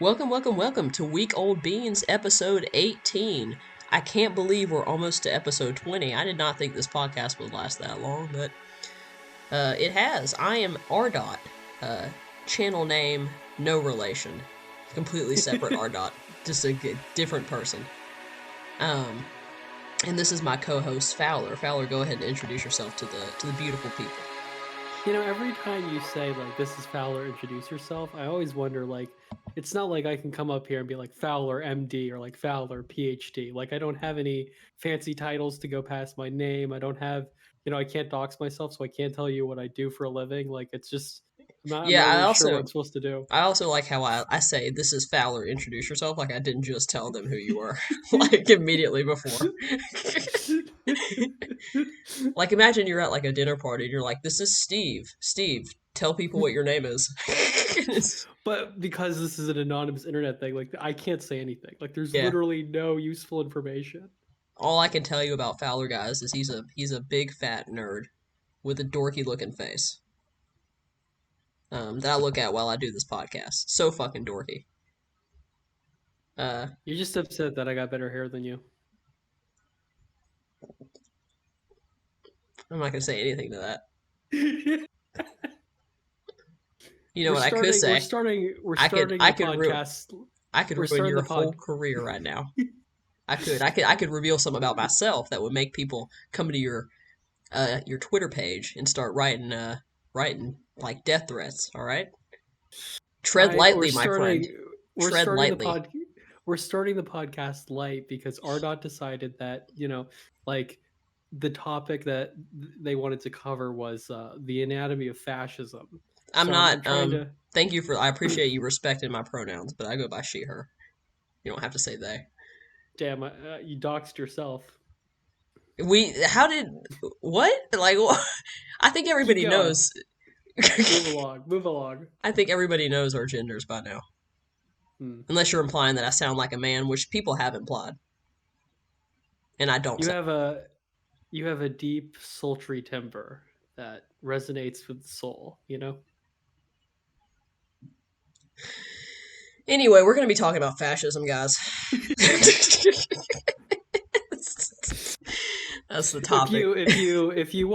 Welcome to Week Old Beans, episode 18. I can't believe we're almost to episode 20. I did not think this podcast would last that long, but it has. I am R. Dot, uh, channel name, no relation. Completely separate R. Dot, just a different person. Um, and this is my co-host, Fowler. Fowler, go ahead and introduce yourself to the beautiful people. Every time you say, like, this is Fowler, introduce yourself, I always wonder, like, it's not like I can come up here and be like Fowler MD or like Fowler PhD. Like, I don't have any fancy titles to go past my name. I don't have, I can't dox myself, so I can't tell you what I do for a living. Like, it's just, I'm Yeah, not I really sure what also I'm supposed to do. I also like how I say this is Fowler, introduce yourself, like I didn't just tell them who you were, like immediately before. Like imagine you're at like a dinner party and you're like, this is Steve. Steve, tell people what your name is. But because this is an anonymous internet thing, like, I can't say anything. Like, there's Yeah. literally no useful information. All I can tell you about Fowler guys is he's a big fat nerd with a dorky looking face. That I look at while I do this podcast. So fucking dorky. Uh You're just upset that I got better hair than you. I'm not gonna say anything to that. You know we're what I could starting we're say? starting we're I could starting I the could ru- podcast. I could We're ruin starting your the whole pod. career right now. I could reveal something about myself that would make people come to your Twitter page and start writing like death threats, all right? Tread I we're lightly, my friend. starting we're Tread starting the lightly. pod we're starting the podcast light because Ardot decided that, like, the topic that they wanted to cover was the anatomy of fascism. I'm So I'm not trying to. thank you for I appreciate you respecting my pronouns, but I go by she her. You don't have to say they. Damn, you doxed yourself. We how did what? Like I think Keep everybody going. knows. Move along. Move along. I think everybody knows our genders by now. Hmm. Unless you're implying that I sound like a man, which people have implied. And I don't You sound. have a you have a deep, sultry timbre that resonates with the soul. Anyway, we're going to be talking about fascism, guys. That's the if topic. you if you if you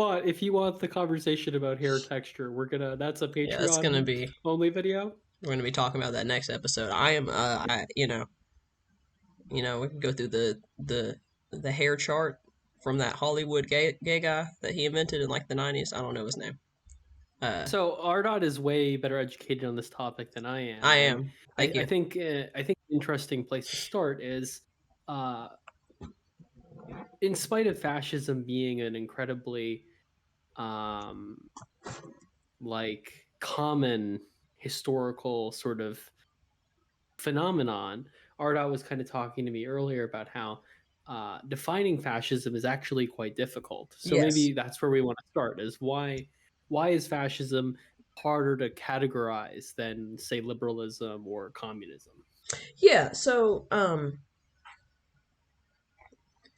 want the conversation about hair texture, that's a Yeah, that's going to Patreon be only video. we're going to be talking about that next episode. I am we can go through the hair chart from that Hollywood gay guy that he invented in like the 90s. I don't know his name. So Ardot is way better educated on this topic than I I am, and am. I, Thank I you. think I think an interesting place to start is, uh, in spite of fascism being an incredibly, um, like, common historical sort of phenomenon. Ardot was kind of talking to me earlier about how defining fascism is actually quite difficult. So Yes. maybe that's where we want to start: is why is fascism harder to categorize than, say, liberalism or communism? Yeah,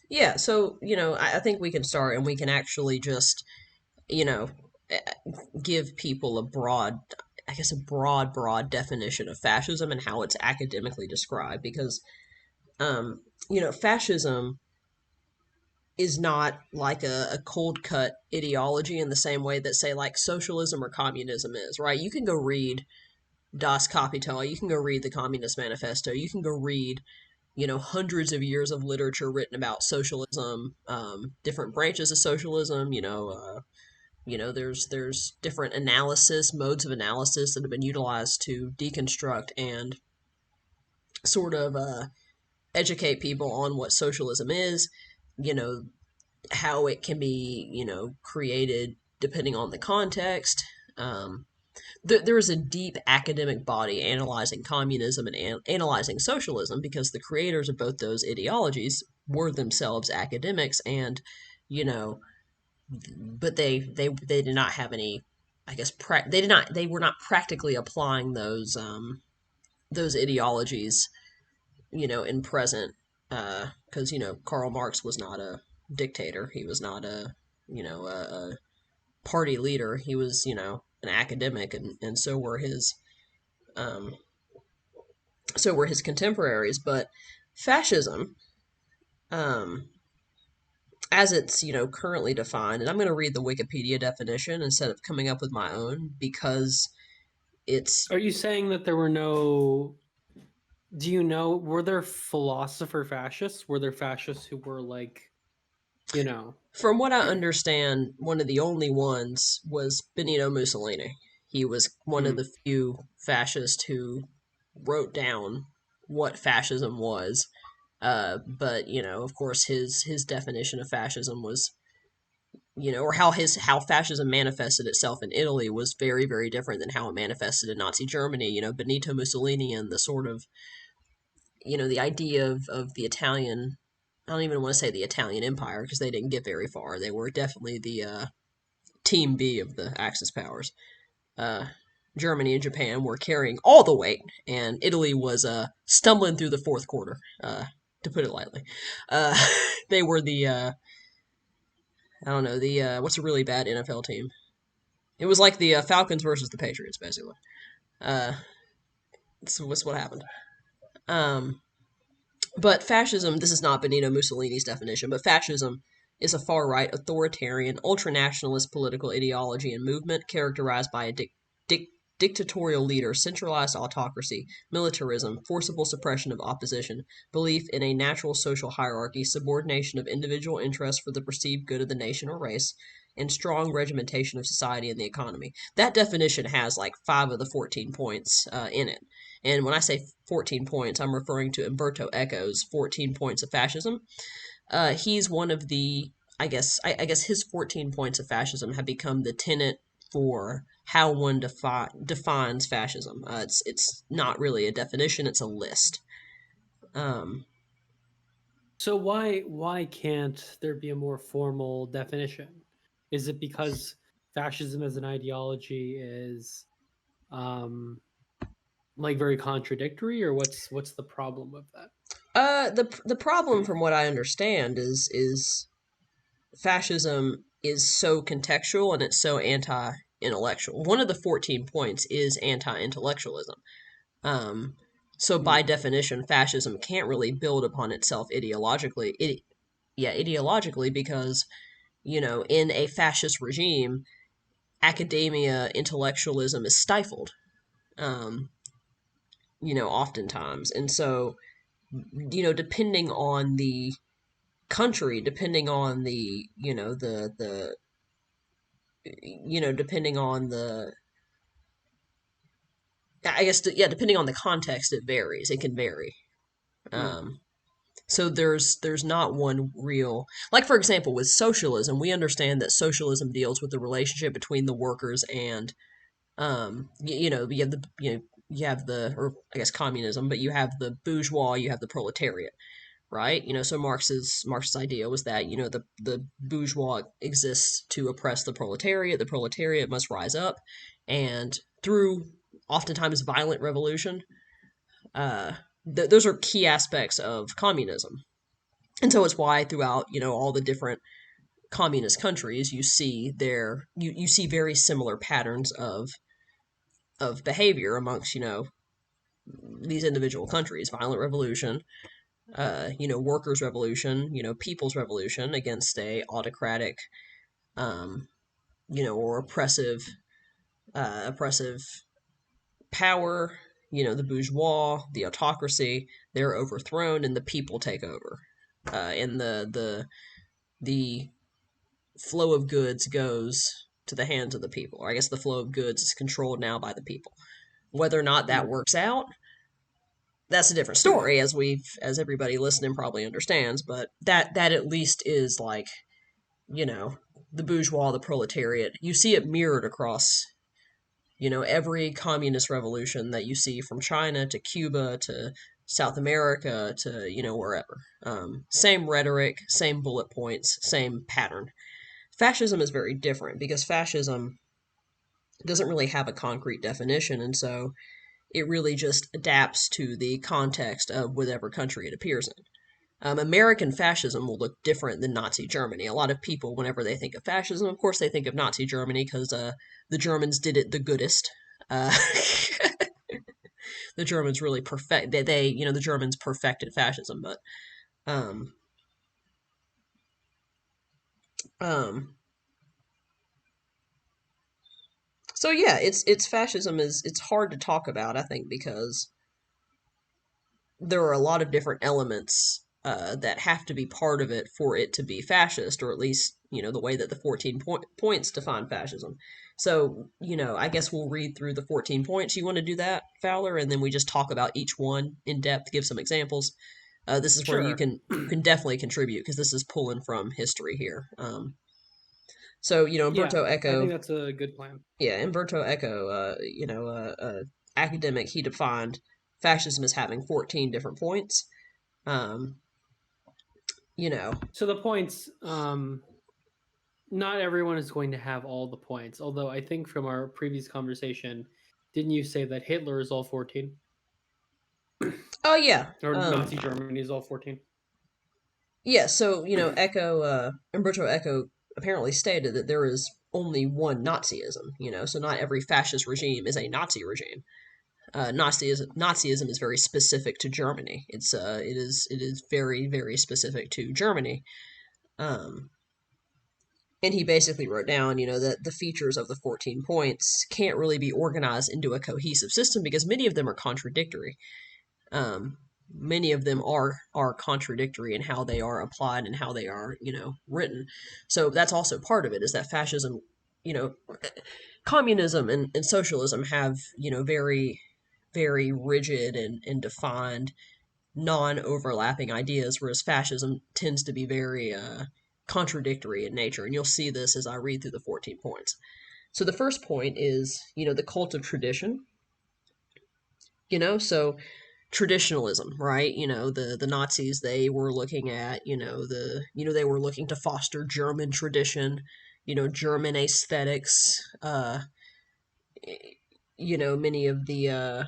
I think we can start and we can actually just, you know, eh, give people I guess, a broad definition of fascism and how it's academically described because, fascism is not like a cold cut ideology in the same way that, say, like socialism or communism is, right? You can go read Das Kapital, you can go read the Communist Manifesto, you can go read hundreds of years of literature written about socialism, different branches of socialism. There's different modes of analysis that have been utilized to deconstruct and sort of educate people on what socialism is. You know how it can be created depending on the context. Um, there is a deep academic body analyzing communism and analyzing socialism because the creators of both those ideologies were themselves academics and you know but they did not have any, I guess, they were not practically applying those ideologies in present, because Karl Marx was not a dictator, he was not a party leader, he was an academic, and so were um So were his contemporaries. But fascism, um, as it's currently defined, and I'm going to read the Wikipedia definition instead of coming up with my own because it's Are you saying that there were no? Do you know? Were there philosopher fascists? Were there fascists who were like, you know? from what I understand, one of the only ones was Benito Mussolini. He was one of Mm. the few fascists who wrote down what fascism was. But of course, his definition of fascism was, or how fascism manifested itself in Italy was very, very different than how it manifested in Nazi Germany. Benito Mussolini and the sort of, the idea of the Italian. I don't even want to say the Italian Empire because they didn't get very far. They were definitely the Team B of the Axis powers. Uh, Germany and Japan were carrying all the weight, and Italy was stumbling through the fourth quarter, to put it lightly. Uh, they were the I don't know the what's a really bad NFL team? It was like the Falcons versus the Patriots, basically. Uh, so what's what happened. Um, But fascism, this is not Benito Mussolini's definition, but fascism is a far right, authoritarian, ultranationalist political ideology and movement characterized by a dic- dictatorial leader, centralized autocracy, militarism, forcible suppression of opposition, belief in a natural social hierarchy, subordination of individual interests for the perceived good of the nation or race, and strong regimentation of society and the economy. That definition has like 5 of the 14 points in it. And when I say 14 points, I'm referring to Umberto Eco's 14 points of fascism. He's one of the, I guess his 14 points of fascism have become the tenet for how one defines fascism. It's not really a definition; it's a list. Um, So why can't there be a more formal definition? Is it because fascism as an ideology is um like very contradictory, or what's the problem with that? the problem, from what I understand, is fascism is so contextual and it's so anti-intellectual. One of the 14 points is anti-intellectualism. Um, so by Mm. definition, fascism can't really build upon itself ideologically. Ideologically, because in a fascist regime, academia intellectualism is stifled. Um, oftentimes, and so depending on the country, depending on the depending on the I guess yeah, depending on the context, it varies. It can vary. Mm. Um, So there's not one real, like, for example, with socialism, we understand that socialism deals with the relationship between the workers and you have the you have the, or I guess communism, but you have the bourgeois, you have the proletariat, right? So Marx's idea was that the bourgeois exists to oppress the proletariat. The proletariat must rise up, and through oftentimes violent revolution, uh, those are key aspects of communism. And so it's why throughout all the different communist countries you see very similar patterns of behavior amongst these individual countries: violent revolution, workers revolution, people's revolution against a autocratic, um, or oppressive power. The bourgeois, the autocracy, they're overthrown and the people take over, and the flow of goods goes to the hands of the people. Or I guess the flow of goods is controlled now by the people. Whether or not that Mm. works out, that's a different story, as everybody listening probably understands. But that at least is like, you know, the bourgeois, the proletariat. You see it mirrored across, every communist revolution that you see, from China to Cuba to South America to, wherever. Same rhetoric, same bullet points, same pattern. Fascism is very different because fascism doesn't really have a concrete definition, and so it really just adapts to the context of whatever country it appears in. American fascism will look different than Nazi Germany. A lot of people, whenever they think of fascism, of course, they think of Nazi Germany because the Germans did it the goodest. Uh, the Germans really they the Germans perfected fascism, but um um so yeah, it's fascism is it's hard to talk about, I think, because there are a lot of different elements that have to be part of it for it to be fascist, or at least, the way that the 14 points define fascism. So, I guess we'll read through the 14 points. You want to do that, Fowler? And then we just talk about each one in depth, give some examples. This is where you Sure. can you can definitely contribute because this is pulling from history here. So, Yeah, Umberto I Eco, think that's a good plan. yeah, Umberto Eco, academic, he defined fascism as having 14 different points. Um, you know, So the points, not everyone is going to have all the points. Although I think from our previous conversation, didn't you say that Hitler is all 14? oh yeah, Or Nazi Germany is all 14? yeah. So Eco, Umberto Eco apparently stated that there is only one Nazism. So not every fascist regime is a Nazi regime. Nazism is very specific to Germany. It is very very specific to Germany. Um, and he basically wrote down, that the features of the 14 points can't really be organized into a cohesive system because many of them are contradictory. Um, Many of them are contradictory in how they are applied and how they are, written. So that's also part of it, is that fascism, you know, communism and socialism have, very, very rigid and defined non-overlapping ideas, whereas fascism tends to be very contradictory in nature. And you'll see this as I read through the 14 points. So the first point is, the cult of tradition. So traditionalism, right? The Nazis, they were looking at, they were looking to foster German tradition, German aesthetics. Many of the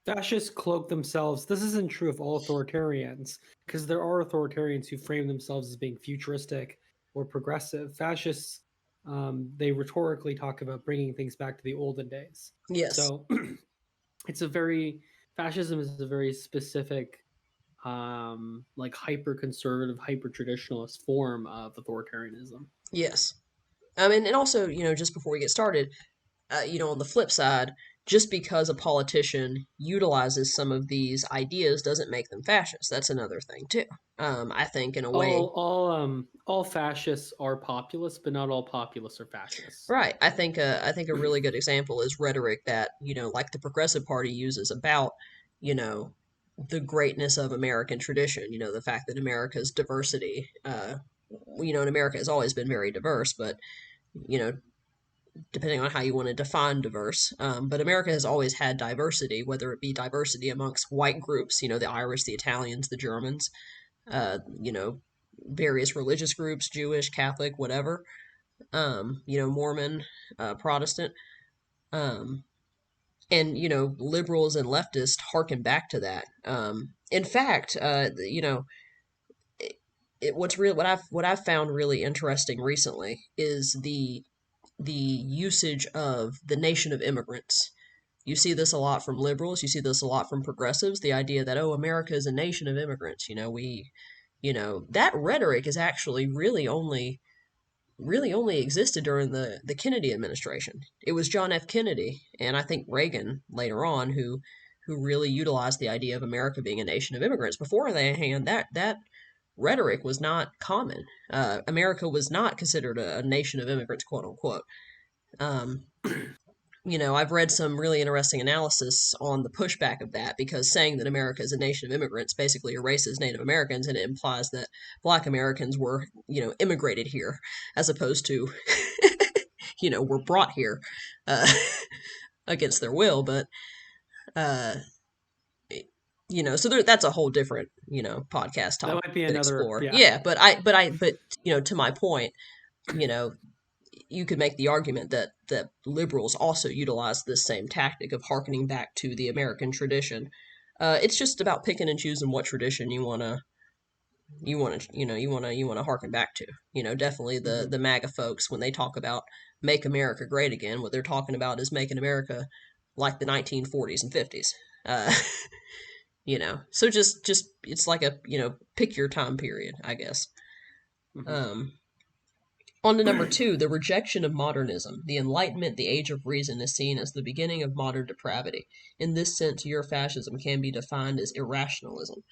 Fascists cloak themselves. This isn't true of all authoritarians, because there are authoritarians who frame themselves as being futuristic or progressive. Fascists, they rhetorically talk about bringing things back to the olden days. yes, So it's a very fascism is a very specific, like hyper conservative, hyper traditionalist form of authoritarianism. yes. I mean, and also, just before we get started, on the flip side, just because a politician utilizes some of these ideas doesn't make them fascist. That's another thing too. I think in a way, All fascists are populists, but not all populists are fascists. right? I think a really good example is rhetoric that like the Progressive Party uses about you know the greatness of American tradition. The fact that America's diversity. And America has always been very diverse, but you know depending on how you want to define diverse. But America has always had diversity, whether it be diversity amongst white groups, the Irish, the Italians, the Germans, uh, you know, various religious groups, Jewish, Catholic, whatever, Mormon, Protestant. Um, and, liberals and leftists harken back to that. In fact, what's real, what I've found really interesting recently is the usage of the nation of immigrants. You see this a lot from liberals. You see this a lot from progressives. The idea that, oh, America is a nation of immigrants. That rhetoric is actually really only existed during the Kennedy administration. It was John F. Kennedy and I think Reagan later on who really utilized the idea of America being a nation of immigrants. Before that hand, that rhetoric was not common. America was not considered a nation of immigrants, quote unquote. Um, I've read some really interesting analysis on the pushback of that because saying that America is a nation of immigrants basically erases Native Americans and it implies that Black Americans were, immigrated here as opposed to, were brought here uh, against their will. But, uh, so that's a whole different, podcast That topic might be to another, explore. yeah. Yeah, but to my point, you know, you could make the argument that liberals also utilize this same tactic of harkening back to the American tradition. It's just about picking and choosing what tradition you want to harken back to. Definitely the Hmm. the MAGA folks, when they talk about make America great again, what they're talking about is making America like the 1940s and 50s. Uh, so just it's like a pick your time period, I guess. Hmm. Um, On to number two, the rejection of modernism. The Enlightenment, the Age of Reason, is seen as the beginning of modern depravity. In this sense, Eurofascism can be defined as irrationalism.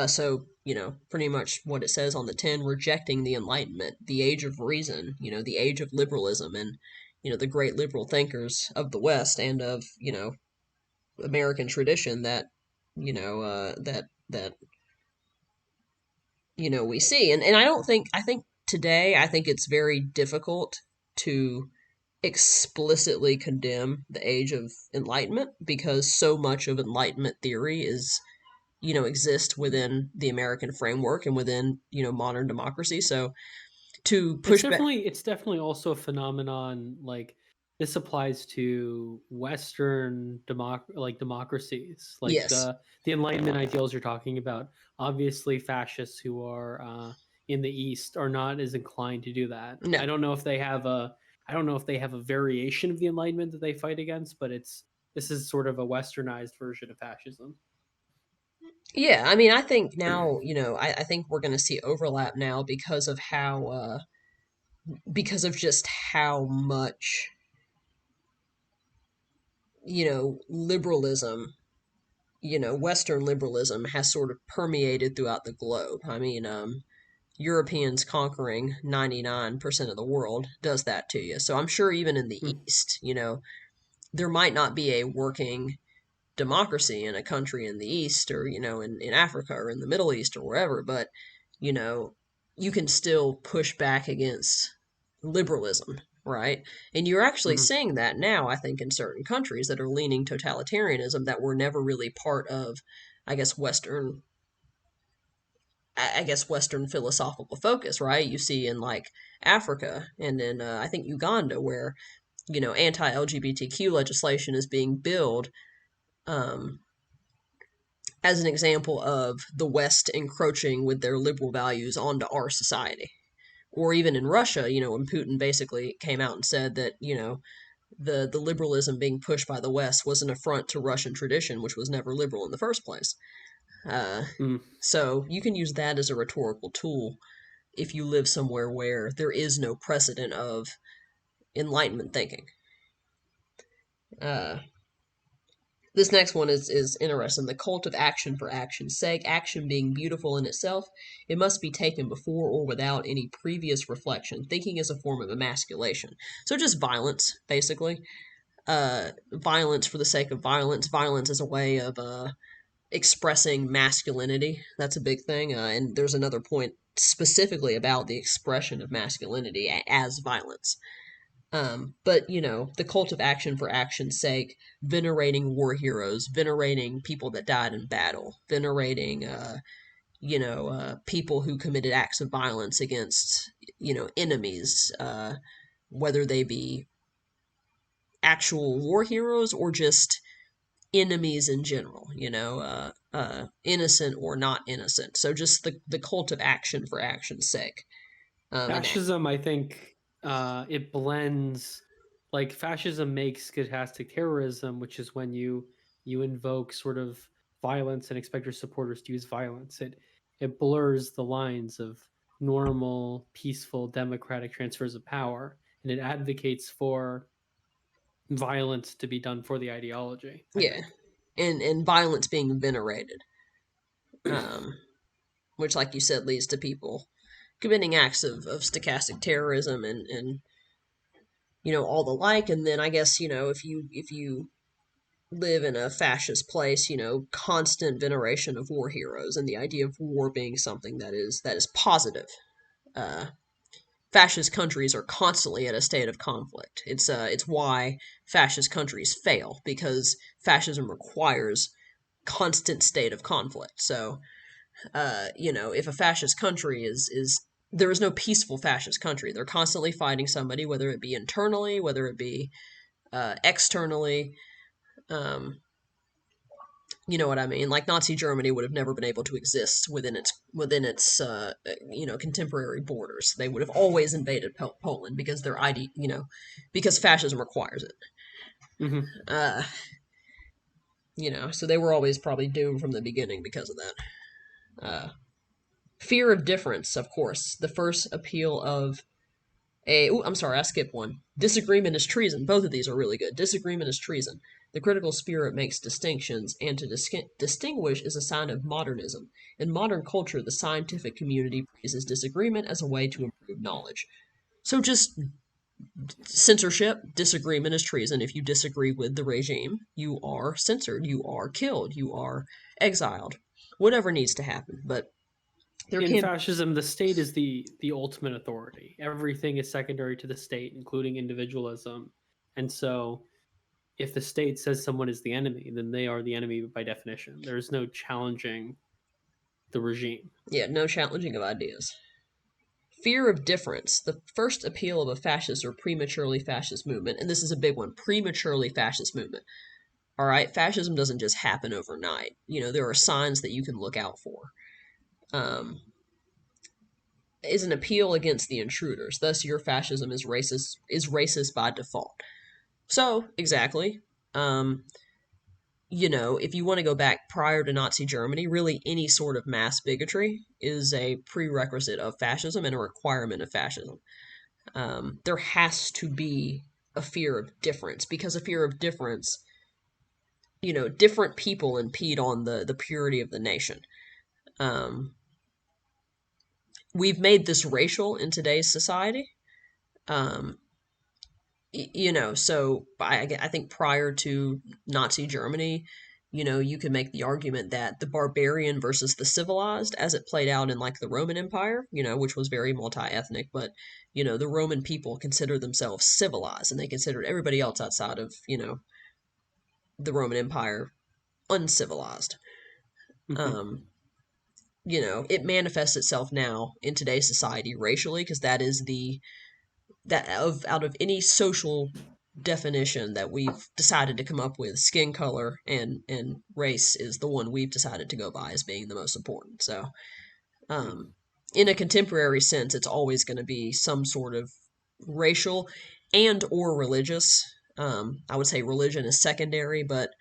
So, pretty much what it says on the tin, rejecting the Enlightenment, the Age of Reason, the Age of Liberalism, and, the great liberal thinkers of the West and of, American tradition that, that we see. And I think today, I think it's very difficult to explicitly condemn the age of enlightenment because so much of enlightenment theory is exist within the American framework and within modern democracy. So to push back, It's definitely also a phenomenon like this applies to Western democracies, like yes, the Enlightenment ideals you're talking about. Obviously, fascists who are in the East are not as inclined to do that. no, I don't know if they have a variation of the Enlightenment that they fight against, but this is sort of a westernized version of fascism. yeah. I mean, I think now I think we're going to see overlap now because of how because of just how much liberalism Western liberalism has sort of permeated throughout the globe. I mean, Europeans conquering 99% of the world does that to you. So I'm sure even in the Hmm. East, there might not be a working democracy in a country in the East or, in Africa or in the Middle East or wherever, but, you know, you can still push back against liberalism, right? And you're actually Hmm. seeing that now, I think, in certain countries that are leaning totalitarianism that were never really part of, I guess, Western philosophical focus, right? You see in like Africa and in I think Uganda, where anti-LGBTQ legislation is being billed um, as an example of the West encroaching with their liberal values onto our society. Or even in Russia, when Putin basically came out and said that the liberalism being pushed by the West was an affront to Russian tradition, which was never liberal in the first place. Uh, Hmm. so you can use that as a rhetorical tool if you live somewhere where there is no precedent of enlightenment thinking. Uh, this next one is interesting. The cult of action for action's sake, action being beautiful in itself, it must be taken before or without any previous reflection. Thinking is a form of emasculation. So just violence, basically. Violence for the sake of violence. Violence is a way of expressing masculinity. That's a big thing. And there's another point specifically about the expression of masculinity as violence. But the cult of action for action's sake, venerating war heroes, venerating people that died in battle, venerating people who committed acts of violence against enemies, whether they be actual war heroes or just enemies in general, innocent or not innocent. So just the cult of action for action's sake. And Fascism, I think, it blends, like fascism makes stochastic terrorism, which is when you invoke sort of violence and expect your supporters to use violence. It blurs the lines of normal, peaceful, democratic transfers of power, and it advocates for violence to be done for the ideology, I yeah, think. and violence being venerated, um, which, like you said, leads to people committing acts of stochastic terrorism and all the like. And then I guess if you live in a fascist place, constant veneration of war heroes and the idea of war being something that is positive. Uh, Fascist countries are constantly at a state of conflict. It's why fascist countries fail because fascism requires constant state of conflict. So if a fascist country is there is no peaceful fascist country. They're constantly fighting somebody, whether it be internally, whether it be externally. Um, you know what I mean? Like Nazi Germany would have never been able to exist within its contemporary borders. They would have always invaded Poland because because fascism requires it. Hmm. Uh, So they were always probably doomed from the beginning because of that. Uh, Fear of difference, of course. The first appeal of I'm sorry, I skipped one. Disagreement is treason. Both of these are really good. Disagreement is treason. The critical spirit makes distinctions, and to distinguish is a sign of modernism. In modern culture, the scientific community praises disagreement as a way to improve knowledge. So just censorship, disagreement is treason. If you disagree with the regime, you are censored, you are killed, you are exiled. Whatever needs to happen. But there In can fascism, the state is the ultimate authority. Everything is secondary to the state, including individualism. And so, if the state says someone is the enemy, then they are the enemy by definition. There's no challenging the regime. yeah, no challenging of ideas. Fear of difference, the first appeal of a fascist or prematurely fascist movement, and this is a big one, prematurely fascist movement. All right, fascism doesn't just happen overnight. There are signs that you can look out for. Um, is an appeal against the intruders. Thus, your fascism is racist by default. So, exactly. Um, if you want to go back prior to Nazi Germany, really any sort of mass bigotry is a prerequisite of fascism and a requirement of fascism. There has to be a fear of difference because a fear of difference, different people impede on the purity of the nation. Um, we've made this racial in today's society. Um, so I think prior to Nazi Germany, you could make the argument that the barbarian versus the civilized, as it played out in like the Roman Empire, which was very multi-ethnic, but the Roman people considered themselves civilized, and they considered everybody else outside of the Roman Empire uncivilized. Hmm. Um, it manifests itself now in today's society racially because that is the that of out of any social definition that we've decided to come up with, skin color and race is the one we've decided to go by as being the most important. So, Mm. um, in a contemporary sense, it's always going to be some sort of racial and or religious. I would say religion is secondary, but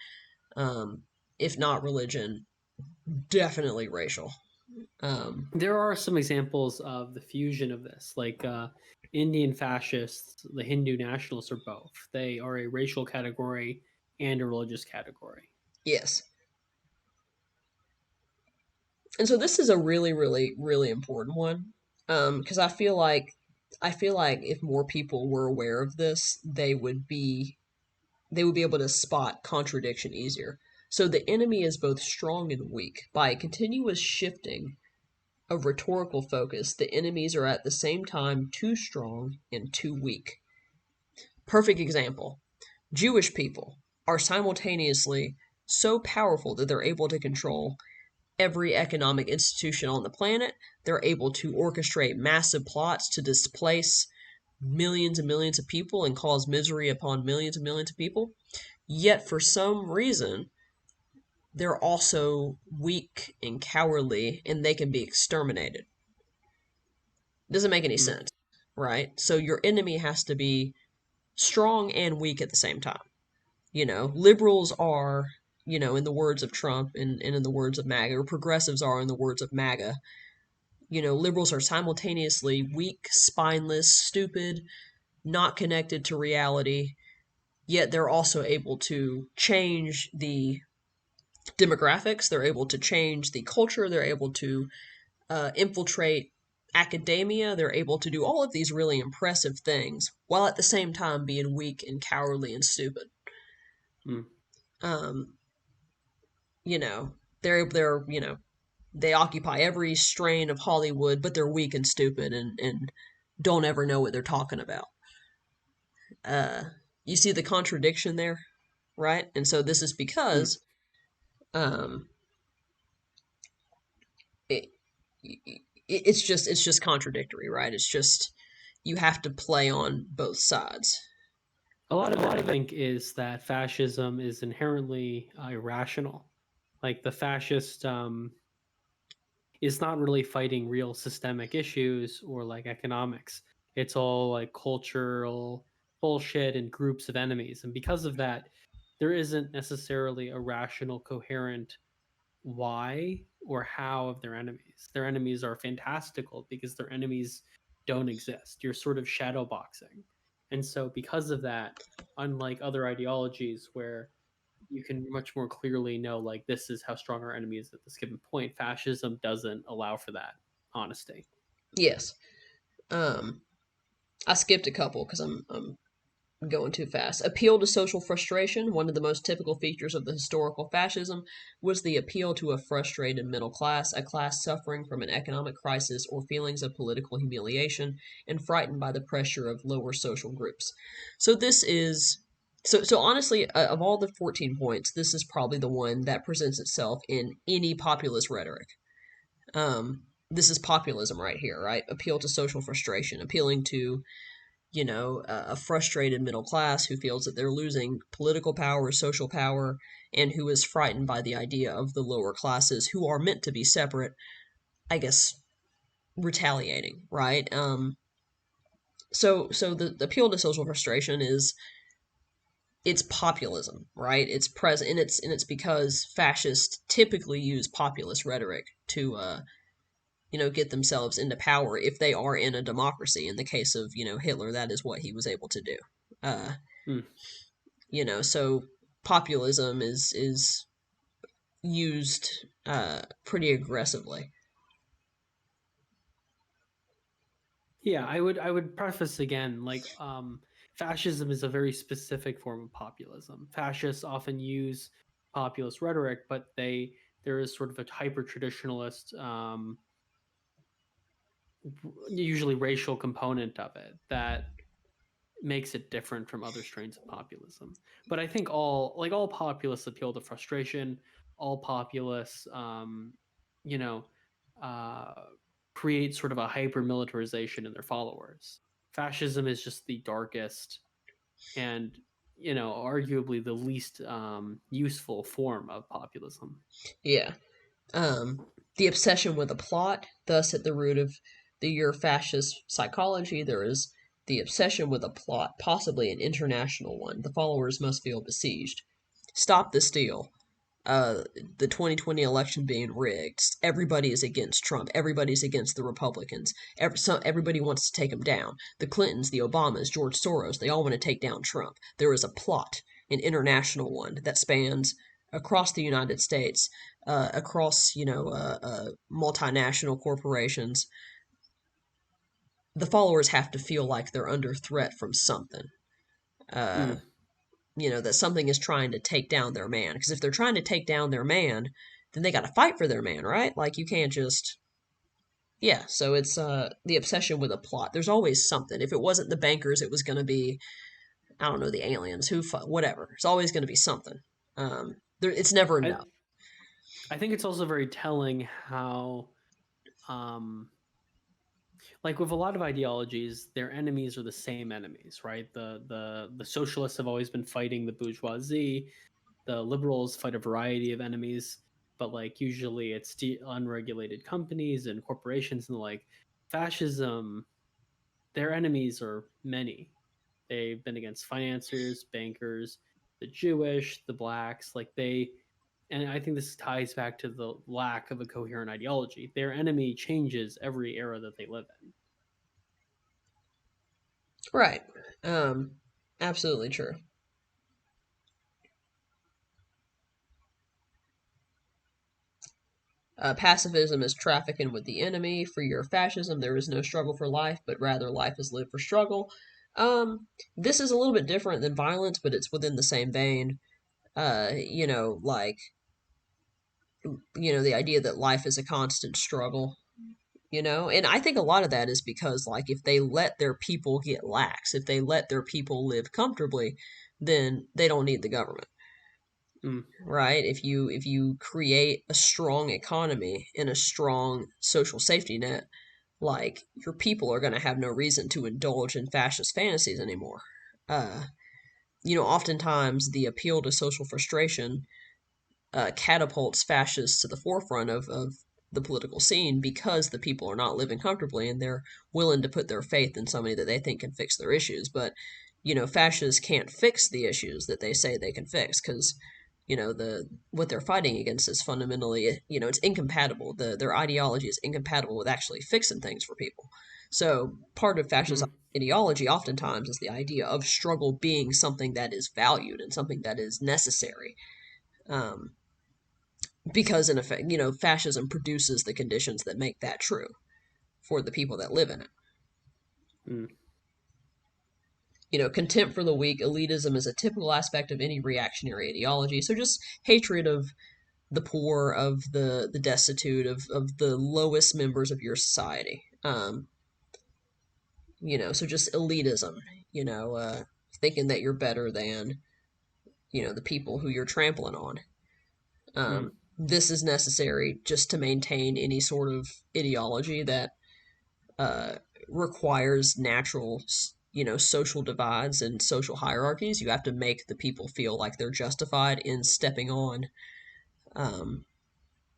um, if not religion, definitely racial. Um, There are some examples of the fusion of this, like Indian fascists, the Hindu nationalists are both. They are a racial category and a religious category. yes, and so this is a really, really, really important one because I feel like if more people were aware of this, they would be able to spot contradiction easier. So the enemy is both strong and weak. By a continuous shifting of rhetorical focus, the enemies are at the same time too strong and too weak. Perfect example. Jewish people are simultaneously so powerful that they're able to control every economic institution on the planet. They're able to orchestrate massive plots to displace millions and millions of people and cause misery upon millions and millions of people. Yet, for some reason, they're also weak and cowardly and they can be exterminated. Doesn't make any Mm. sense, right? So, your enemy has to be strong and weak at the same time. Liberals are, in the words of Trump and in the words of MAGA, or progressives are in the words of MAGA, liberals are simultaneously weak, spineless, stupid, not connected to reality, yet they're also able to change the demographics, they're able to change the culture, they're able to infiltrate academia, they're able to do all of these really impressive things while at the same time being weak and cowardly and stupid. Mm. Um, you know, they occupy every strain of Hollywood, but they're weak and stupid and don't ever know what they're talking about. Uh, you see the contradiction there, right? And so this is Mm. because um, it, it's just contradictory, right? It's just you have to play on both sides. A lot of it, I think, is that fascism is inherently irrational. Like the fascist is not really fighting real systemic issues or like economics. It's all like cultural bullshit and groups of enemies. And because of that, there isn't necessarily a rational, coherent why or how of their enemies. Their enemies are fantastical because their enemies don't exist. You're sort of shadow boxing. And so, because of that, unlike other ideologies where you can much more clearly know, like, this is how strong our enemy is at this given point, fascism doesn't allow for that honesty. Yes. Um, I skipped a couple because I'm going too fast. Appeal to social frustration. One of the most typical features of the historical fascism was the appeal to a frustrated middle class, a class suffering from an economic crisis or feelings of political humiliation and frightened by the pressure of lower social groups. So this is so honestly, of all the 14 points, this is probably the one that presents itself in any populist rhetoric. This is populism right here, right? Appeal to social frustration, appealing to a frustrated middle class who feels that they're losing political power, social power, and who is frightened by the idea of the lower classes who are meant to be separate, I guess, retaliating, right? So the appeal to social frustration is it's populism, right? It's present, and it's because fascists typically use populist rhetoric to get themselves into power if they are in a democracy. In the case of Hitler, that is what he was able to do. Uh, Hmm. so populism is used pretty aggressively. Yeah, I would preface again, like, fascism is a very specific form of populism. Fascists often use populist rhetoric, but there is sort of a hyper traditionalist, usually racial component of it that makes it different from other strains of populism. But I think all populists appeal to frustration. All populists, you know, uh, create sort of a hyper militarization in their followers. Fascism is just the darkest and, arguably the least useful form of populism. Yeah. The obsession with a plot, thus at the root of the Eurofascist psychology, there is the obsession with a plot, possibly an international one. The followers must feel besieged. Stop the steal. The 2020 election being rigged. Everybody is against Trump. Everybody's against the Republicans. Everybody wants to take him down. The Clintons, the Obamas, George Soros, they all want to take down Trump. There is a plot, an international one, that spans across the United States, across, multinational corporations. The followers have to feel like they're under threat from something. Uh, Mm. that something is trying to take down their man. Because if they're trying to take down their man, then they got to fight for their man, right? Like you can't just. Yeah, so it's the obsession with a plot. There's always something. If it wasn't the bankers, it was going to be, I don't know, the aliens, whatever. It's always going to be something. It's never I enough. I think it's also very telling how, um, like, with a lot of ideologies, their enemies are the same enemies, right? The socialists have always been fighting the bourgeoisie. The liberals fight a variety of enemies, but, like, usually it's unregulated companies and corporations and the like. Fascism, their enemies are many. They've been against financiers, bankers, the Jewish, the blacks, like they. And I think this ties back to the lack of a coherent ideology. Their enemy changes every era that they live in. Right. Absolutely true. Pacifism is trafficking with the enemy. For your fascism, there is no struggle for life, but rather life is lived for struggle. This is a little bit different than violence, but it's within the same vein. Like the idea that life is a constant struggle. And I think a lot of that is because, like, if they let their people get lax, if they let their people live comfortably, then they don't need the government, Mm. right? If you create a strong economy and a strong social safety net, like your people are going to have no reason to indulge in fascist fantasies anymore. Uh, oftentimes the appeal to social frustration catapults fascists to the forefront of the political scene because the people are not living comfortably and they're willing to put their faith in somebody that they think can fix their issues. But fascists can't fix the issues that they say they can fix because the what they're fighting against is fundamentally, it's incompatible. Their ideology is incompatible with actually fixing things for people. So part of fascist Hmm. ideology oftentimes is the idea of struggle being something that is valued and something that is necessary. um, because in effect, fascism produces the conditions that make that true for the people that live in it. Mm. Contempt for the weak, elitism is a typical aspect of any reactionary ideology. So just hatred of the poor, of the destitute, of the lowest members of your society. So just elitism, thinking that you're better than, the people who you're trampling on. Mm. This is necessary just to maintain any sort of ideology that uh, requires natural, social divides and social hierarchies. You have to make the people feel like they're justified in stepping on um,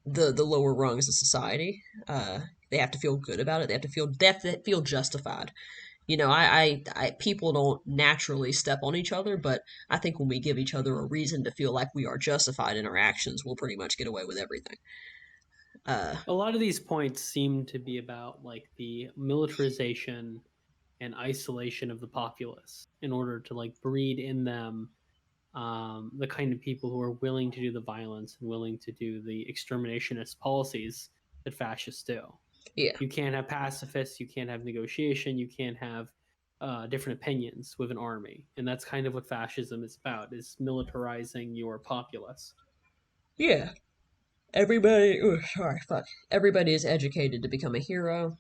the lower rungs of society. They have to feel good about it. They have to feel justified. People don't naturally step on each other, but I think when we give each other a reason to feel like we are justified in our actions, we'll pretty much get away with everything. Uh, A lot of these points seem to be about like the militarization and isolation of the populace in order to like breed in them the kind of people who are willing to do the violence and willing to do the exterminationist policies that fascists do. yeah, You can't have pacifists, you can't have negotiation, you can't have different opinions with an army, and that's kind of what fascism is about: is militarizing your populace. yeah. Everybody, sorry, fuck. Everybody is educated to become a hero.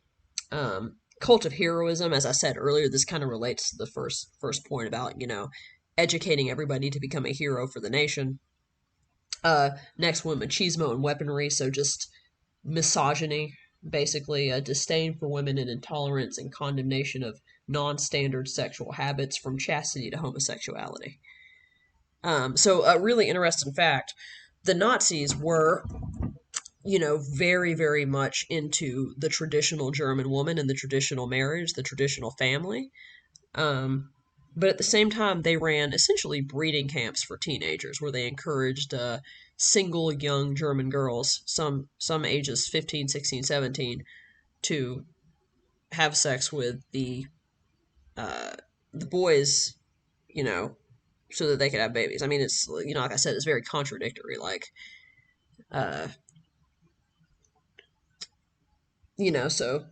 Cult of heroism, as I said earlier, this kind of relates to the first point about educating everybody to become a hero for the nation. Next one, machismo and weaponry, so just misogyny, basically a disdain for women and intolerance and condemnation of non-standard sexual habits from chastity to homosexuality. So a really interesting fact: the Nazis were very, very much into the traditional German woman and the traditional marriage, the traditional family. Um, but at the same time, they ran essentially breeding camps for teenagers where they encouraged single young German girls, some ages 15, 16, 17, to have sex with uh, the boys, you know, so that they could have babies. I mean, it's, like I said, it's very contradictory. Uh, so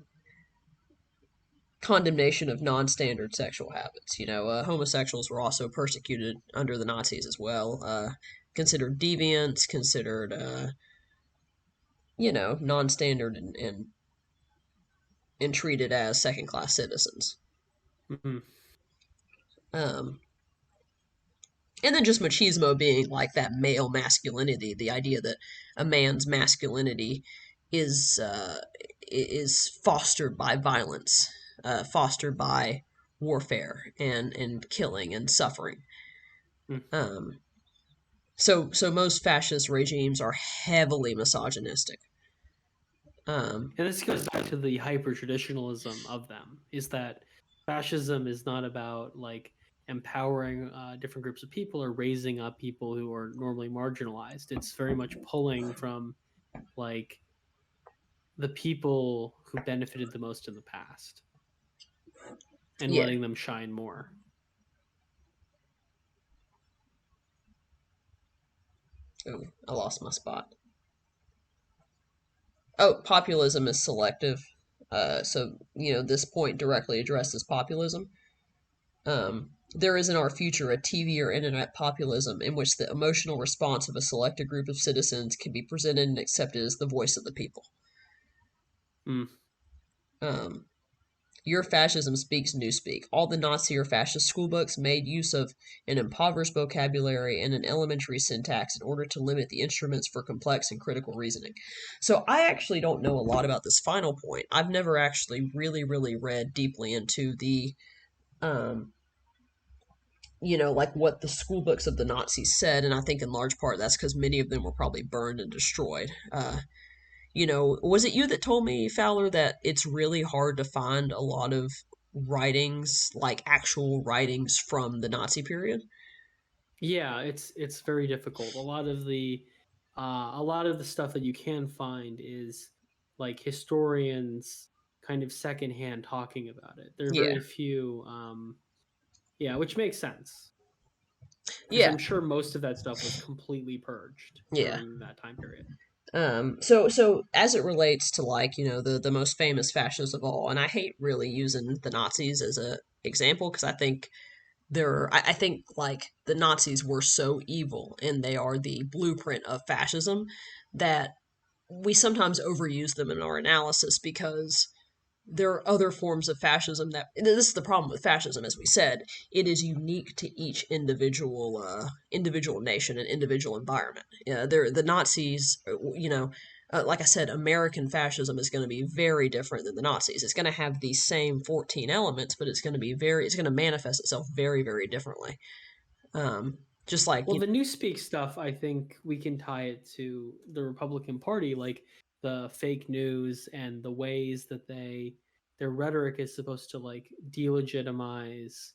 condemnation of non-standard sexual habits. Homosexuals were also persecuted under the Nazis as well, considered deviants, considered non-standard and treated as second-class citizens. Mm-hmm. Um, and then just machismo being like that male masculinity, the idea that a man's masculinity is uh, is fostered by violence, fostered by warfare and killing and suffering. Um, so most fascist regimes are heavily misogynistic. Um, And this goes back to the hyper traditionalism of them, is that fascism is not about like empowering different groups of people or raising up people who are normally marginalized. It's very much pulling from like the people who benefited the most in the past and yeah. letting them shine more. Ooh, I lost my spot. Oh, populism is selective. So this point directly addresses populism. There is in our future a TV or internet populism in which the emotional response of a selected group of citizens can be presented and accepted as the voice of the people. Mm. Um, Your fascism speaks newspeak. All the Nazi or fascist schoolbooks made use of an impoverished vocabulary and an elementary syntax in order to limit the instruments for complex and critical reasoning. So I actually don't know a lot about this final point. I've never actually really, really read deeply into um, like what the school books of the Nazis said, and I think in large part that's because many of them were probably burned and destroyed. Was it you that told me, Fowler, that it's really hard to find a lot of writings, like actual writings from the Nazi period. Yeah, it's very difficult. A lot of the stuff that you can find is like historians kind of secondhand talking about it. There are Yeah, very few yeah, which makes sense because yeah, I'm sure most of that stuff was completely purged yeah. during that time period. So as it relates to, like, the most famous fascists of all, and I hate really using the Nazis as a example because I think I think like the Nazis were so evil and they are the blueprint of fascism that we sometimes overuse them in our analysis because there are other forms of fascism that this is the problem with fascism. As we said, it is unique to each individual nation and individual environment. They're the Nazis, like I said, American fascism is going to be very different than the Nazis. It's going to have these same 14 elements, but it's going to manifest itself very, very differently. Just like, Well, the newspeak stuff, I think we can tie it to the Republican Party, like the fake news and the ways that their rhetoric is supposed to like delegitimize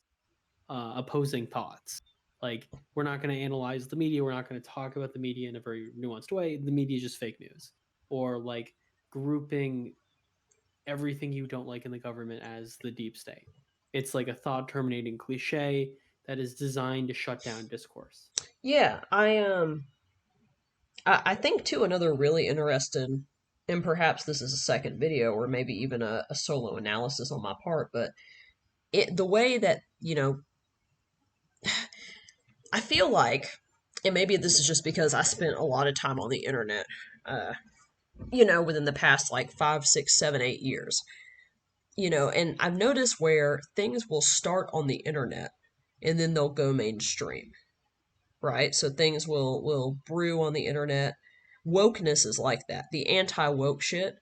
opposing thoughts. Like, we're not going to analyze the media. We're not going to talk about the media in a very nuanced way. The media is just fake news. Or like grouping everything you don't like in the government as the deep state. It's like a thought terminating cliche that is designed to shut down discourse. yeah, I think too another really interesting, and perhaps this is a second video or maybe even a solo analysis on my part, but the way that I feel like, and maybe this is just because I spent a lot of time on the internet, uh, within the past like 5, 6, 7, 8 years, and I've noticed where things will start on the internet and then they'll go mainstream, right? So things will brew on the internet. Wokeness is like that. The anti woke shit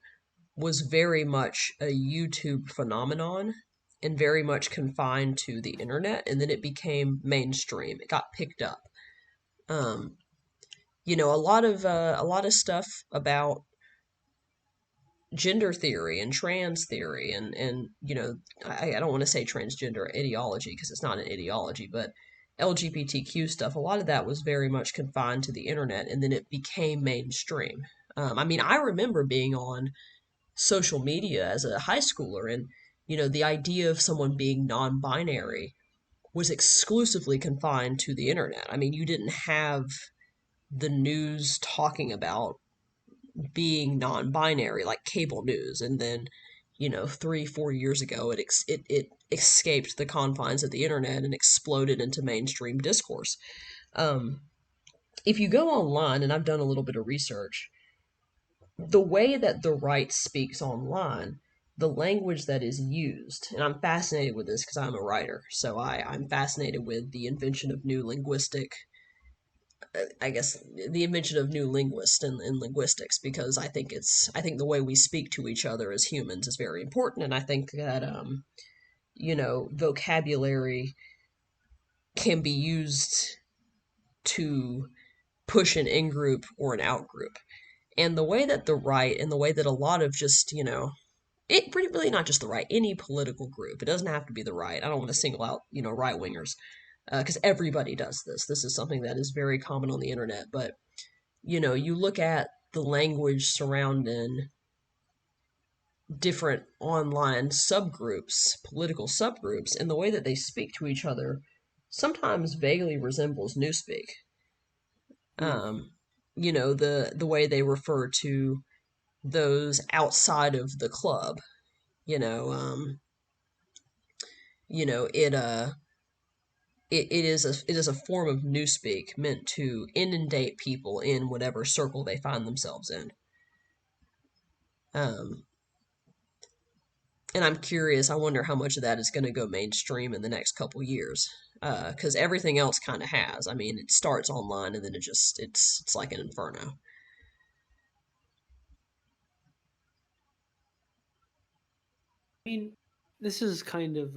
was very much a YouTube phenomenon and very much confined to the internet, and then it became mainstream. It got picked up. Um, a lot of stuff about gender theory and trans theory and I don't want to say transgender ideology because it's not an ideology, but LGBTQ stuff. A lot of that was very much confined to the internet, and then it became mainstream. I mean, I remember being on social media as a high schooler, and the idea of someone being non-binary was exclusively confined to the internet. I mean, you didn't have the news talking about being non-binary like cable news, and then 3, 4 years ago it escaped the confines of the internet and exploded into mainstream discourse. um, if you go online, and I've done a little bit of research, the way that the right speaks online, the language that is used, and I'm fascinated with this because I'm a writer, so I'm fascinated with the invention of new linguistic, I guess, the invention of new linguists in linguistics, because I think the way we speak to each other as humans is very important, and I think that vocabulary can be used to push an in group or an out group. And the way that the right, and the way that a lot of just it pretty really not just the right, any political group, it doesn't have to be the right. I don't want to single out right wingers because everybody does this. This is something that is very common on the internet, but you look at the language surrounding different online subgroups, political subgroups, and the way that they speak to each other sometimes vaguely resembles Newspeak. Hmm. Um, the way they refer to those outside of the club. You know, um, you know, it is a form of newspeak meant to inundate people in whatever circle they find themselves in. Um, and I'm curious. I wonder how much of that is going to go mainstream in the next couple years. Because everything else kind of has. I mean, it starts online and then it's like an inferno. I mean, this is kind of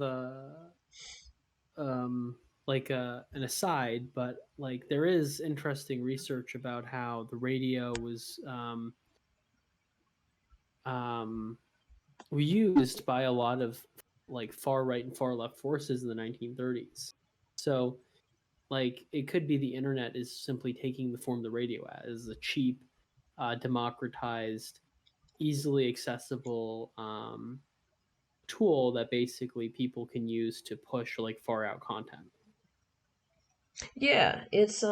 like an aside, but like there is interesting research about how the radio was um, used by a lot of like far right and far left forces in the 1930s. So like it could be the internet is simply taking the form the radio as a cheap, democratized, easily accessible tool that basically people can use to push like far out content. Yeah, it's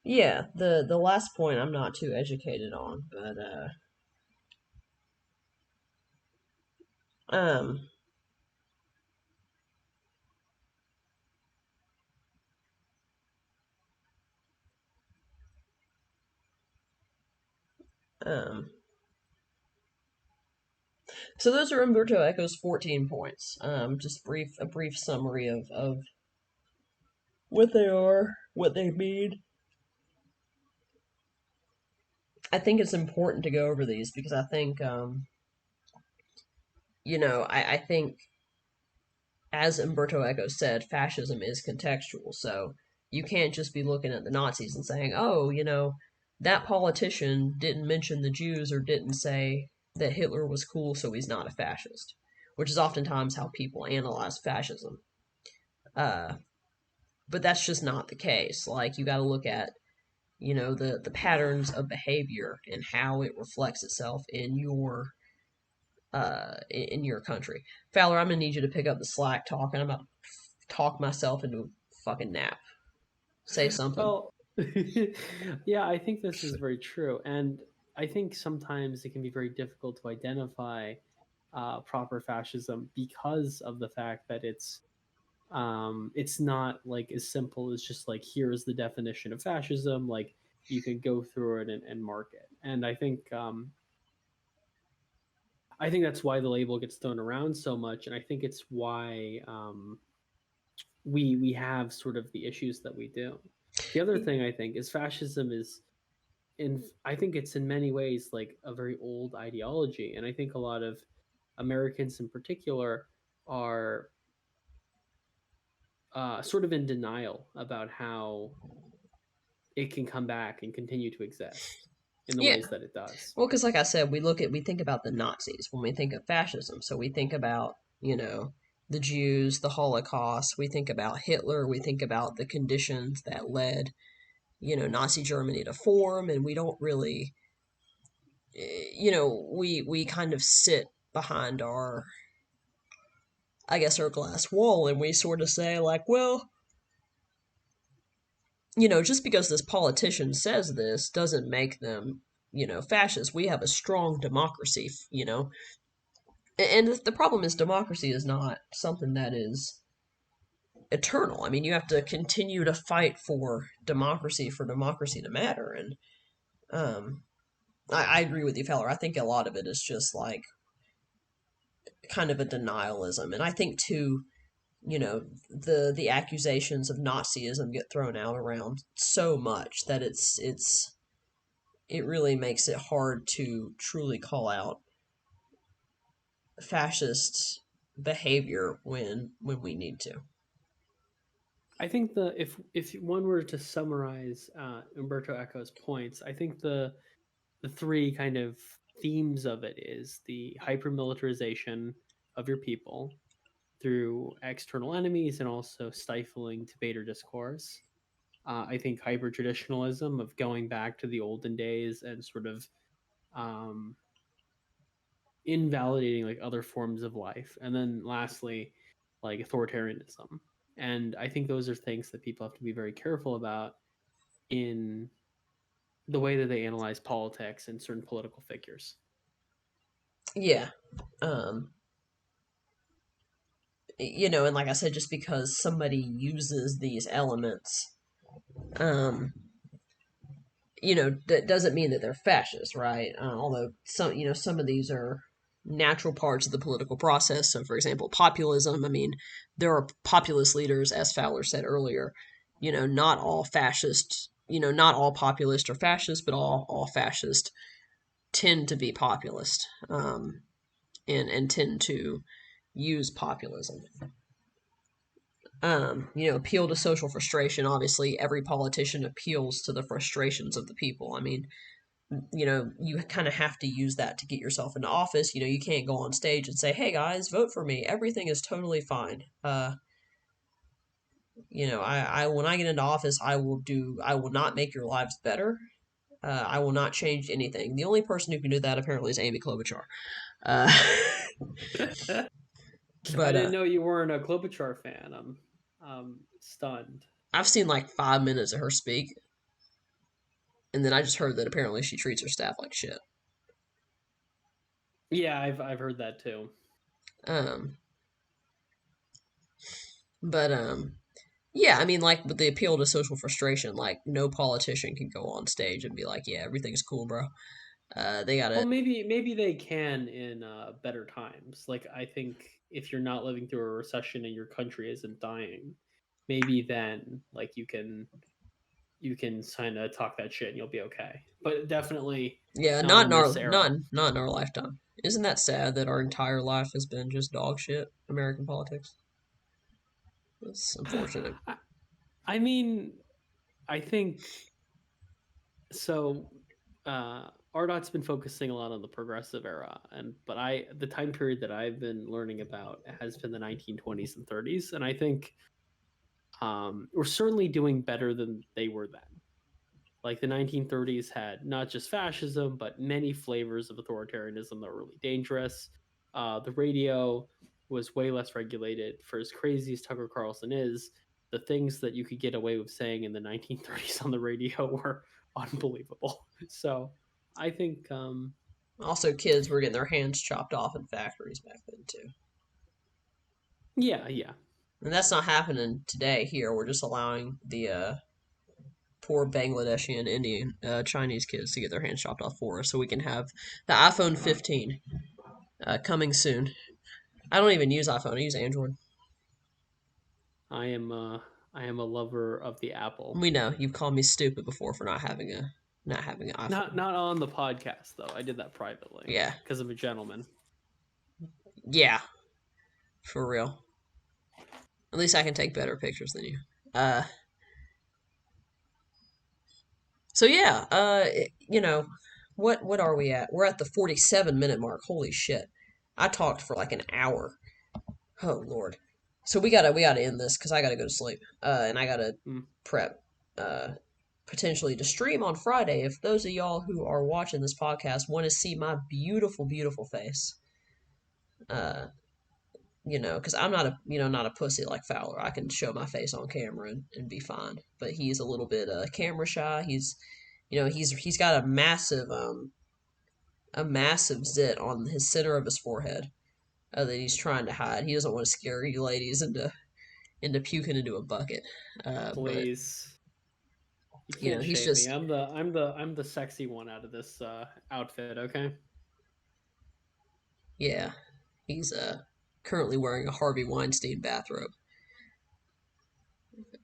yeah, the last point I'm not too educated on, but um um so those are Umberto Eco's 14 points. Just a brief summary of what they are, what they mean. I think it's important to go over these because I think I think as Umberto Eco said, fascism is contextual. So you can't just be looking at the Nazis and saying, oh, that politician didn't mention the Jews or didn't say that Hitler was cool, so he's not a fascist, which is oftentimes how people analyze fascism. Uh, but that's just not the case. Like, you got to look at, the patterns of behavior and how it reflects itself in your country. Fowler, I'm gonna need you to pick up the slack talking. I'm about to talk myself into a fucking nap. Say something. Well, yeah, I think this is very true. And I think sometimes it can be very difficult to identify proper fascism because of the fact that it's not like as simple as just like here's the definition of fascism. Like you could go through it and mark it. And I think that's why the label gets thrown around so much. And I think it's why we have sort of the issues that we do. The other thing I think is fascism is in I think it's in many ways like a very old ideology, and I think a lot of Americans in particular are sort of in denial about how it can come back and continue to exist in the Yeah. ways that it does. Well, because like I said, we think about the Nazis when we think of fascism. So we think about, the Jews, the Holocaust. We think about Hitler. We think about the conditions that led, Nazi Germany to form. And we don't really, we kind of sit behind I guess, our glass wall and we sort of say, like, well, just because this politician says this doesn't make them, fascists. We have a strong democracy, And the problem is, democracy is not something that is eternal. I mean, you have to continue to fight for democracy to matter. And I agree with you, Feller. I think a lot of it is just like kind of a denialism. And I think, too, the accusations of Nazism get thrown out around so much that it really makes it hard to truly call out fascist behavior when we need to. I think the if one were to summarize Umberto Eco's points, I think the three kind of themes of it is the hypermilitarization of your people through external enemies and also stifling debate or discourse. I think hyper traditionalism of going back to the olden days and sort of um, invalidating like other forms of life, and then lastly, like authoritarianism. And I think those are things that people have to be very careful about in the way that they analyze politics and certain political figures. Yeah. Um, and like I said, just because somebody uses these elements, um, that doesn't mean that they're fascist, right? Although some of these are natural parts of the political process. So, for example, populism. I mean, there are populist leaders, as Fowler said earlier. Not all fascists. Not all populists are fascists, but all fascists tend to be populist, and tend to use populism. Appeal to social frustration. Obviously, every politician appeals to the frustrations of the people. I mean, you kind of have to use that to get yourself into office. You can't go on stage and say, "Hey guys, vote for me. Everything is totally fine." I when I get into office, I will not make your lives better. I will not change anything. The only person who can do that apparently is Amy Klobuchar. Uh, I but didn't know you weren't a Klobuchar fan. I'm stunned. I've seen like 5 minutes of her speak, and then I just heard that apparently she treats her staff like shit. Yeah, I've heard that too. Um, but Yeah, I mean, like with the appeal to social frustration, like no politician can go on stage and be like, "Yeah, everything's cool, bro." They Well, gotta, maybe they can in better times. Like I think if you're not living through a recession and your country isn't dying, maybe then like you can kind of talk that shit and you'll be okay. But definitely yeah, not not in in our, this era. not in our lifetime. Isn't that sad that our entire life has been just dog shit? American politics. It's unfortunate. I, I mean, I think so. RDOT's been focusing a lot on the progressive era, and but the time period that I've been learning about has been the 1920s and 30s, and I think we're certainly doing better than they were then. Like the 1930s had not just fascism, but many flavors of authoritarianism that were really dangerous. The radio was way less regulated. For as crazy as Tucker Carlson is, the things that you could get away with saying in the 1930s on the radio were unbelievable. So I think, Also, kids were getting their hands chopped off in factories back then too, yeah, yeah. and that's not happening today. Here, we're just allowing the poor Bangladeshi and Indian, Chinese kids to get their hands chopped off for us, so we can have the iPhone 15 coming soon. I don't even use iPhone. I use Android. I am, uh, I am a lover of the Apple. We know you've called me stupid before for not having an Not iPhone. not on the podcast though. I did that privately Yeah, because I'm a gentleman. yeah, for real. At least I can take better pictures than you. Uh, so yeah, what are we at? We're at the 47-minute mark. Holy shit! I talked for like an hour. Oh Lord. So we gotta end this because I gotta go to sleep. And I gotta Mm, prep. Uh, potentially to stream on Friday if those of y'all who are watching this podcast want to see my beautiful, beautiful face. Uh, because I'm not not a pussy like Fowler. I can show my face on camera and be fine. But he's a little bit camera shy. He's got a massive zit on his center of his forehead that he's trying to hide. He doesn't want to scare you ladies into puking into a bucket. But please. You can't he's shame me. just I'm the sexy one out of this outfit. Okay. yeah, he's currently wearing a Harvey Weinstein bathrobe.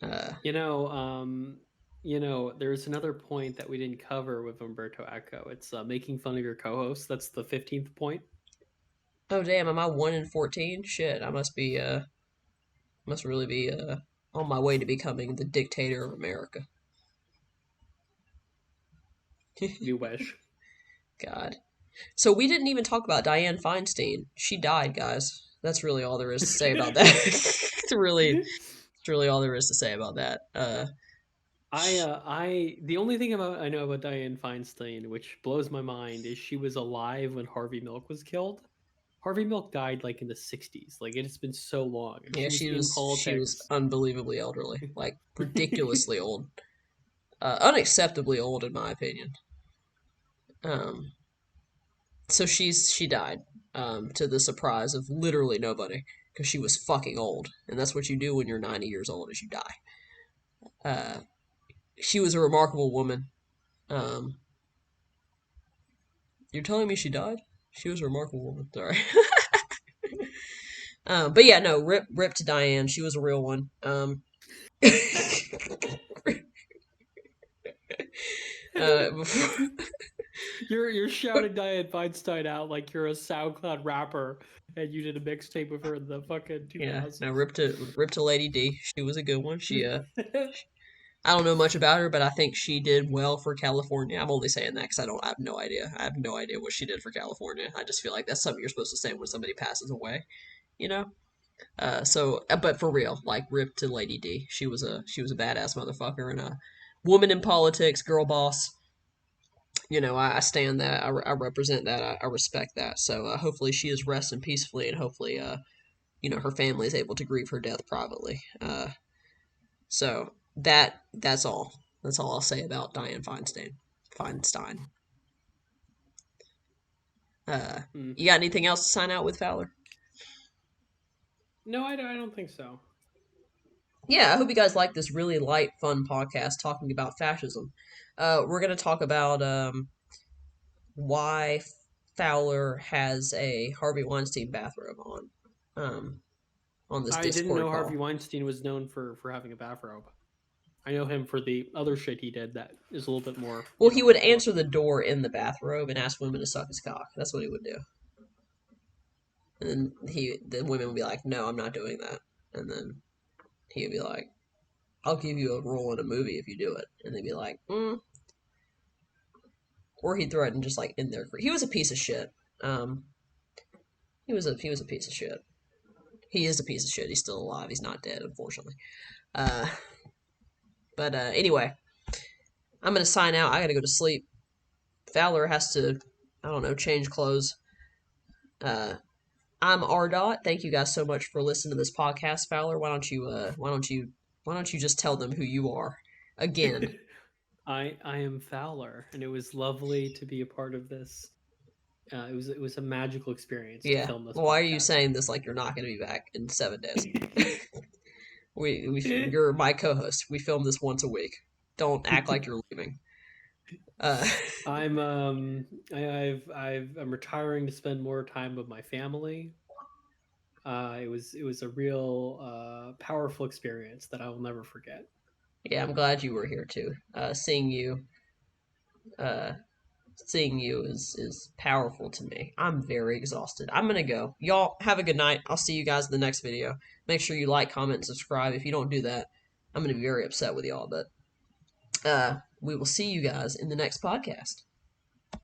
Uh, You know, there's another point that we didn't cover with Umberto Eco. It's making fun of your co-host. That's the 15th point. oh damn, am I 1 in 14? Shit, I must really be on my way to becoming the dictator of America. You wish. God. So we didn't even talk about Dianne Feinstein. She died, guys. That's really all there is to say about that. It's really all there is to say about that. The only thing I know about Dianne Feinstein, which blows my mind, is she was alive when Harvey Milk was killed. Harvey Milk died like in the 60s. Like it has been so long, and Yeah, she was in she was politics. unbelievably elderly, like ridiculously old, unacceptably old in my opinion. Um, so she died, to the surprise of literally nobody, because she was fucking old, and that's what you do when you're 90 years old is you die. Uh, she was a remarkable woman. Um, you're telling me she died? She was a remarkable woman. Sorry. But yeah, no, rip to Diane. She was a real one. Before, You're shouting Dianne Feinstein out like you're a SoundCloud rapper and you did a mixtape with her in the fucking yeah, no, 2000s. rip to Lady D. She was a good one. I don't know much about her, but I think she did well for California. I'm only saying that because I have no idea. I have no idea what she did for California. I just feel like that's something you're supposed to say when somebody passes away, you know. But for real, like rip to Lady D. She was a badass motherfucker and a woman in politics, girl boss. I stand that. I represent that. I respect that. So hopefully she is resting peacefully, and hopefully her family is able to grieve her death privately. So that's all. That's all I'll say about Diane Feinstein. Feinstein. Mm. You got anything else to sign out with, Fowler? No, I don't think so. Yeah, I hope you guys like this really light, fun podcast talking about fascism. We're gonna talk about why Fowler has a Harvey Weinstein bathrobe um, on this I didn't Discord know Harvey call. Weinstein was known for having a bathrobe. I know him for the other shit he did that is a little bit more, Well, he would more. answer the door in the bathrobe and ask women to suck his cock. That's what he would do. And then the women would be like, "No, I'm not doing that." And then he would be like, "I'll give you a role in a movie if you do it." And they'd be like, or he'd threaten just like in there. He was a piece of shit. Um, he was a piece of shit. He is a piece of shit. He's still alive. He's not dead, unfortunately. Uh, but anyway, I'm gonna sign out. I gotta go to sleep. Fowler has to, I don't know, change clothes. Uh, I'm R Dot. Thank you guys so much for listening to this podcast, Fowler. Why don't you just tell them who you are again? I am Fowler, and it was lovely to be a part of this. It was a magical experience to Yeah. film this Well, why are you podcast. saying this like you're not going to be back in 7 days? You're my co-host. We film this once a week. Don't act like you're leaving. Uh, I'm retiring to spend more time with my family. It was a real powerful experience that I will never forget. yeah, I'm glad you were here too. Uh, seeing you is powerful to me. I'm very exhausted. I'm gonna go. Y'all have a good night. I'll see you guys in the next video. Make sure you like, comment, and subscribe. If you don't do that, I'm gonna be very upset with y'all. But we will see you guys in the next podcast.